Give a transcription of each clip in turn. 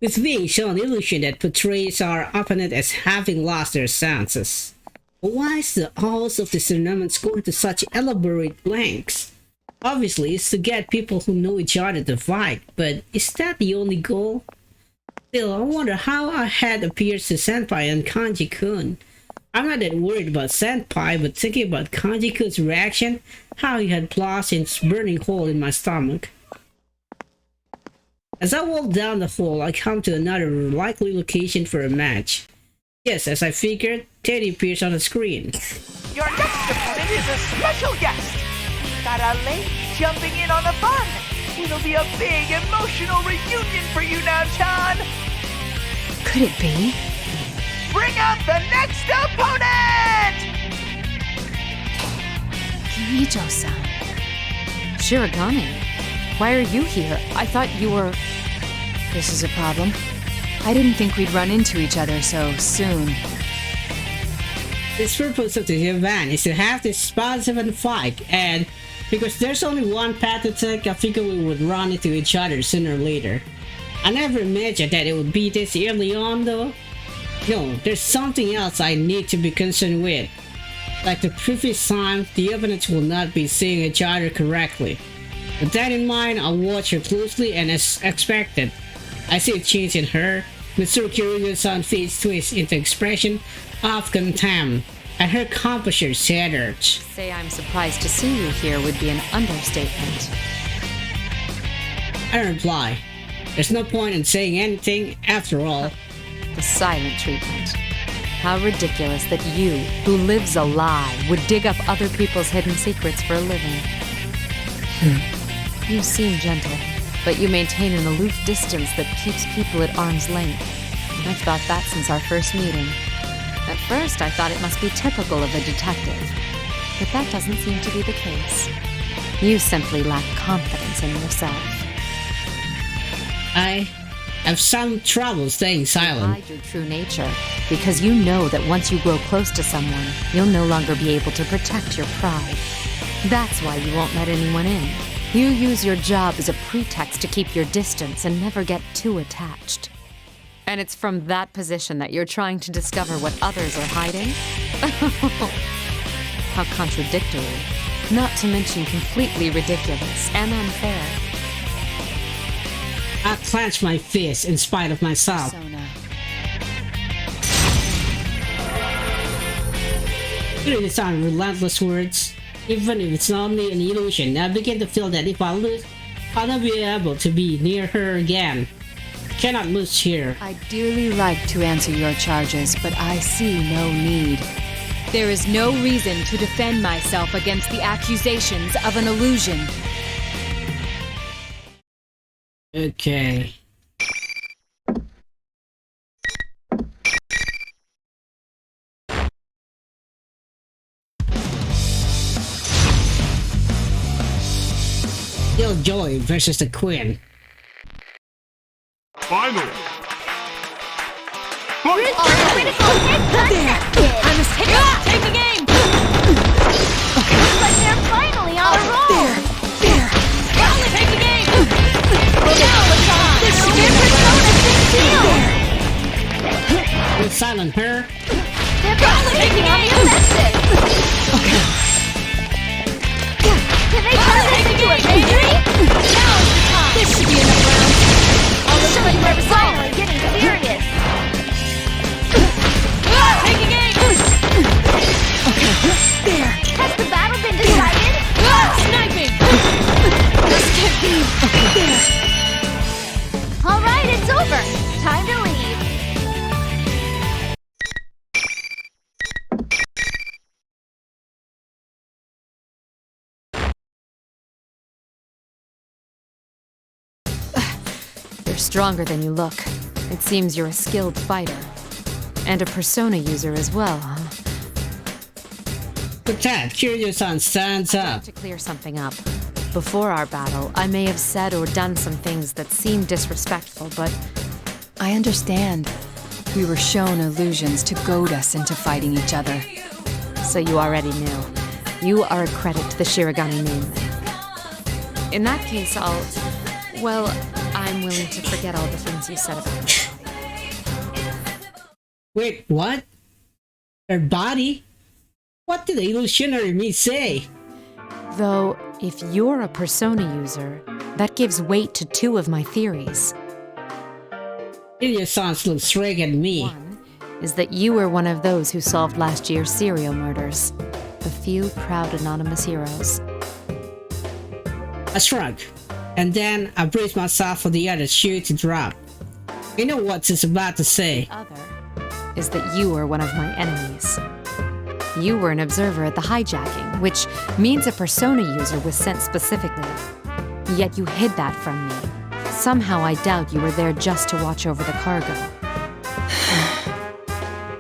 with being shown illusion that portrays our opponent as having lost their senses. Why is the host of this tournament going to such elaborate lengths? Obviously, it's to get people who know each other to fight, but is that the only goal? Still, I wonder how our head appears to Senpai and Kanji-kun. I'm not that worried about Senpai, but thinking about Kanji-kun's reaction, how he had lost its burning hole in my stomach. As I walk down the hall, I come to another likely location for a match. Yes, as I figured, Teddy appears on the screen. Your next opponent is a special guest. Got a lady jumping in on the fun. It'll be a big emotional reunion for you now, Chan. Could it be? Bring up the next opponent! Kirijo-san. Shirogane, why are you here? I thought you were... This is a problem. I didn't think we'd run into each other so soon. The purpose of the event is to have this spontaneous fight, and because there's only one path to take, I figured we would run into each other sooner or later. I never imagined that it would be this early on though. No, there's something else I need to be concerned with. Like the previous time, the opponents will not be seeing each other correctly. With that in mind, I'll watch her closely, and as expected, I see a change in her. Mitsuru Kirijo-san's face twists into expression of contempt, and her composure shattered. Say I'm surprised to see you here would be an understatement. I reply. There's no point in saying anything, after all. The silent treatment. How ridiculous that you, who lives a lie, would dig up other people's hidden secrets for a living. You seem gentle, but you maintain an aloof distance that keeps people at arm's length. I've thought that since our first meeting. At first, I thought it must be typical of a detective, but that doesn't seem to be the case. You simply lack confidence in yourself. I have some trouble staying silent. Hide your true nature, because you know that once you grow close to someone, you'll no longer be able to protect your pride. That's why you won't let anyone in. You use your job as a pretext to keep your distance and never get too attached. And it's from that position that you're trying to discover what others are hiding? How contradictory. Not to mention completely ridiculous and unfair. I clench my fist in spite of myself. Persona. Hearing these relentless words, even if it's only an illusion, I begin to feel that if I lose, I'll not be able to be near her again. Cannot lose here. I'd dearly like to answer your charges, but I see no need. There is no reason to defend myself against the accusations of an illusion. Okay. Joy versus the Queen. Final. Critical hit contact! I must take the game! Looks like they're finally on a roll! There! Finally take the game! Now it's on! Your Persona 6 deal! We'll silence her. They're finally taking on the offensive! Can they turn this into a victory? Now is the time! This should be enough rounds! All looks like we're finally getting serious! Take the game! There! Has the battle been decided? Sniping! This can't be! There! Alright, it's over! Time to leave! You're stronger than you look. It seems you're a skilled fighter. And a Persona user as well, huh? With that, Kirijo-san stands I'd like up. to clear something up. Before our battle, I may have said or done some things that seemed disrespectful, but I understand. We were shown illusions to goad us into fighting each other. So you already knew. You are a credit to the Shirogane name. In that case, well, I'm willing to forget all the things you said about her. Wait, what? Her body? What did the illusionary me say? Though, if you're a persona user, that gives weight to two of my theories. Kiryu-san looked straight at me. One is that you were one of those who solved last year's serial murders. The few proud anonymous heroes. I shrugged, and then I braced myself for the other shoe to drop. You know what it's about to say. The other is that you are one of my enemies. You were an observer at the hijacking, which means a persona user was sent specifically. Yet you hid that from me. Somehow I doubt you were there just to watch over the cargo.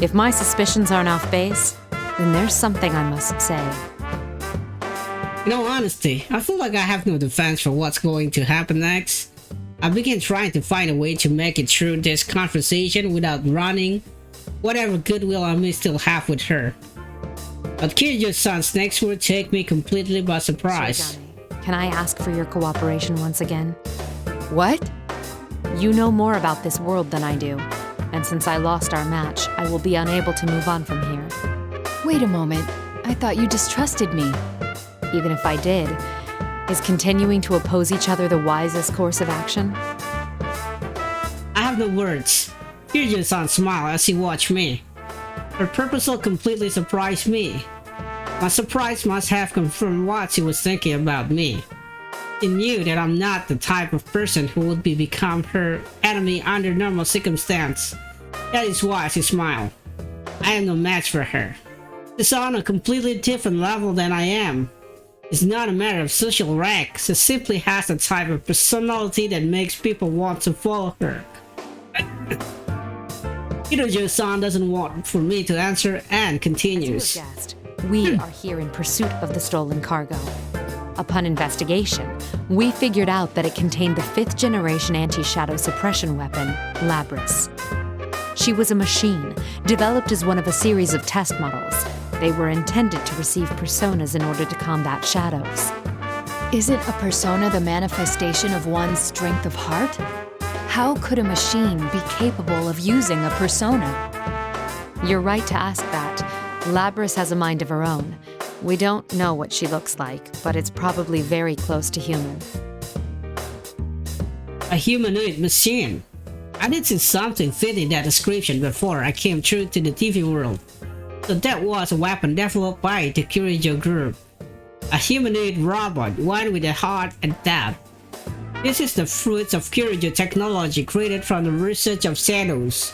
If my suspicions aren't off base, then there's something I must say. In all honesty, I feel like I have no defense for what's going to happen next. I began trying to find a way to make it through this conversation without running whatever goodwill I may still have with her. But Kiryu-san's next word take me completely by surprise. Shirogane, can I ask for your cooperation once again? What? You know more about this world than I do, and since I lost our match, I will be unable to move on from here. Wait a moment. I thought you distrusted me. Even if I did, is continuing to oppose each other the wisest course of action? I have no words. Kiryu-san smiled as he watched me. Her proposal completely surprised me. My surprise must have confirmed what she was thinking about me. She knew that I'm not the type of person who would become her enemy under normal circumstance. That is why she smiled. I am no match for her. She's on a completely different level than I am. It's not a matter of social rank. She simply has the type of personality that makes people want to follow her. Kiryu-san doesn't want for me to answer and continues. As you have guessed, we are here in pursuit of the stolen cargo. Upon investigation, we figured out that it contained the 5th generation anti-shadow suppression weapon, Labrys. She was a machine, developed as one of a series of test models. They were intended to receive personas in order to combat shadows. Isn't a persona the manifestation of one's strength of heart? How could a machine be capable of using a persona? You're right to ask that. Labrys has a mind of her own. We don't know what she looks like, but it's probably very close to human. A humanoid machine. I did see something fitting that description before I came through to the TV world. So that was a weapon developed by the Kiryu group. A humanoid robot, one with a heart and depth. This is the fruits of Kiryu technology created from the research of shadows.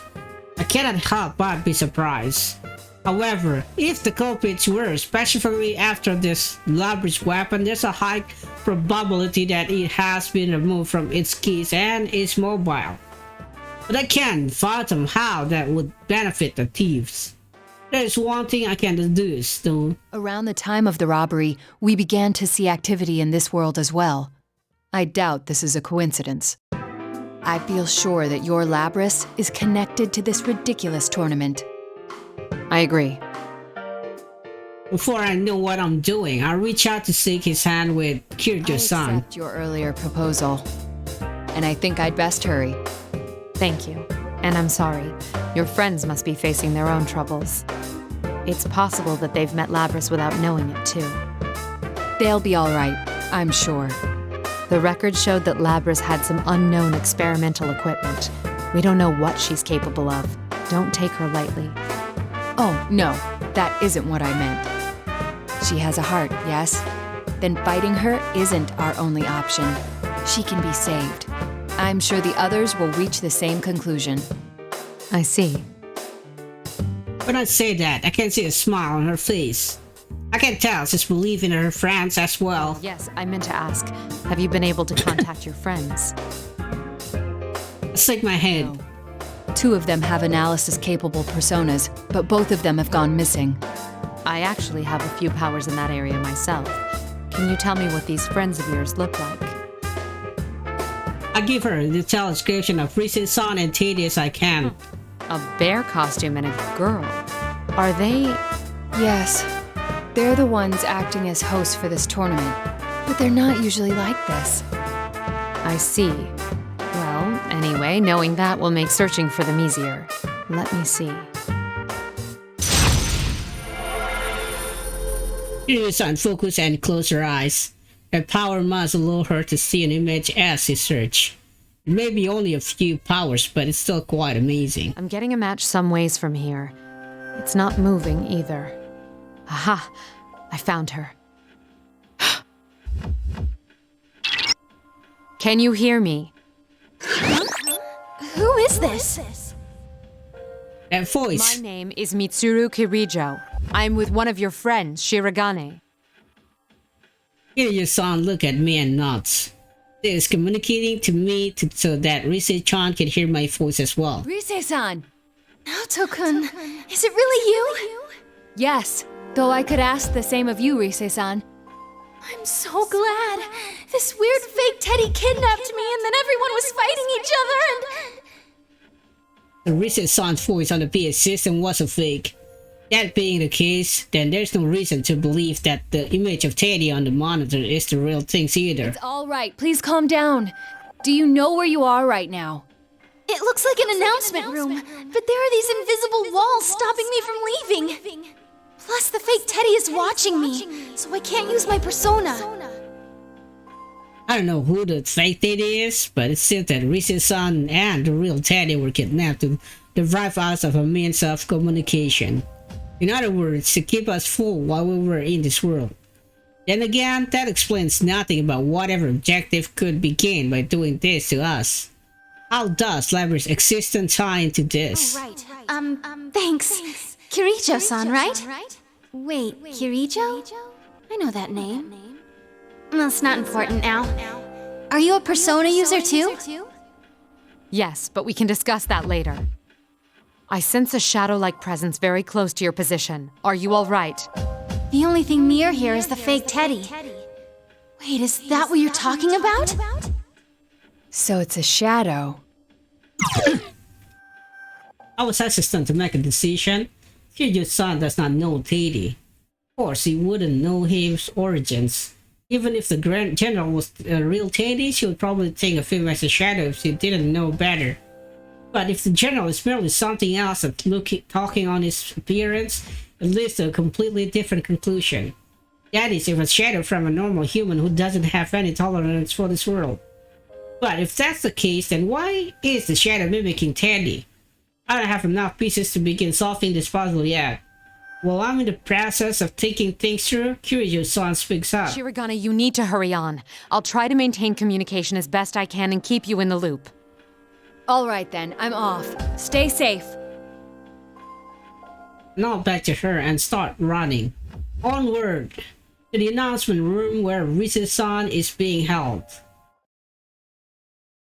I cannot help but be surprised. However, if the culprits were specifically after this Labrys weapon, there's a high probability that it has been removed from its keys and is mobile. But I can't fathom how that would benefit the thieves. There is one thing I can deduce, though. Around the time of the robbery, we began to see activity in this world as well. I doubt this is a coincidence. I feel sure that your Labrys is connected to this ridiculous tournament. I agree. Before I know what I'm doing, I reach out to shake his hand with Kiryu-san. I accept your earlier proposal, and I think I'd best hurry. Thank you. And I'm sorry. Your friends must be facing their own troubles. It's possible that they've met Labrys without knowing it, too. They'll be all right, I'm sure. The record showed that Labrys had some unknown experimental equipment. We don't know what she's capable of. Don't take her lightly. Oh, no, that isn't what I meant. She has a heart, yes? Then fighting her isn't our only option. She can be saved. I'm sure the others will reach the same conclusion. I see. When I say that, I can see a smile on her face. I can tell she's believing in her friends as well. Yes, I meant to ask, have you been able to contact your friends? I shake my head. No. 2 of them have analysis-capable personas, but both of them have gone missing. I actually have a few powers in that area myself. Can you tell me what these friends of yours look like? I give her a detailed description of recent Son and Teddy as I can. A bear costume and a girl. Are they... Yes, they're the ones acting as hosts for this tournament, but they're not usually like this. I see. Anyway, knowing that will make searching for them easier. Let me see. Kiryu-san, focus and close her eyes. Her power must allow her to see an image as she search. It may be only a few powers, but it's still quite amazing. I'm getting a match some ways from here. It's not moving either. Aha! I found her. Can you hear me? Who is this? That voice. My name is Mitsuru Kirijo. I'm with one of your friends, Shirogane. Kiryu-san look at me and nods. She is communicating to me so that Rise-chan can hear my voice as well. Rise-san! Naoto-kun, is it really you? Yes, though I could ask the same of you, Rise-san. I'm so glad. This weird fake teddy kidnapped me and then everyone was fighting each other and... The Rise-san's voice on the PS system was a fake. That being the case, then there's no reason to believe that the image of Teddy on the monitor is the real things either. It's all right. Please calm down. Do you know where you are right now? It looks like an announcement room, but there are these invisible walls stopping me from leaving. Plus, the fake Teddy is watching me, so I can't use my persona. I don't know who the fake Teddy is, but it seems that Rise-san and the real Teddy were kidnapped to deprive us of a means of communication. In other words, to keep us full while we were in this world. Then again, that explains nothing about whatever objective could be gained by doing this to us. How does Labrys' existence tie into this? Oh, right. Thanks. Kirijo-san, right? Wait, Kirijo? I know that name. That's not important now. Are you a persona user too? Yes, but we can discuss that later. I sense a shadow-like presence very close to your position. Are you all right? The only thing near here is the fake Teddy. Wait, is that what you're talking about? So it's a shadow. I was hesitant to make a decision. Kiryu-san does not know Teddy. Of course, he wouldn't know his origins. Even if the Grand General was a real Teddy, she would probably think of him as a shadow if she didn't know better. But if the General is merely something else and talking on his appearance, it leads to a completely different conclusion. That is, if a shadow from a normal human who doesn't have any tolerance for this world. But if that's the case, then why is the shadow mimicking Teddy? I don't have enough pieces to begin solving this puzzle yet. While I'm in the process of thinking things through, Kiryu-san speaks up. Shirogane, you need to hurry on. I'll try to maintain communication as best I can and keep you in the loop. All right then, I'm off. Stay safe. Nod back to her and start running. Onward! To the announcement room where Rise-san is being held.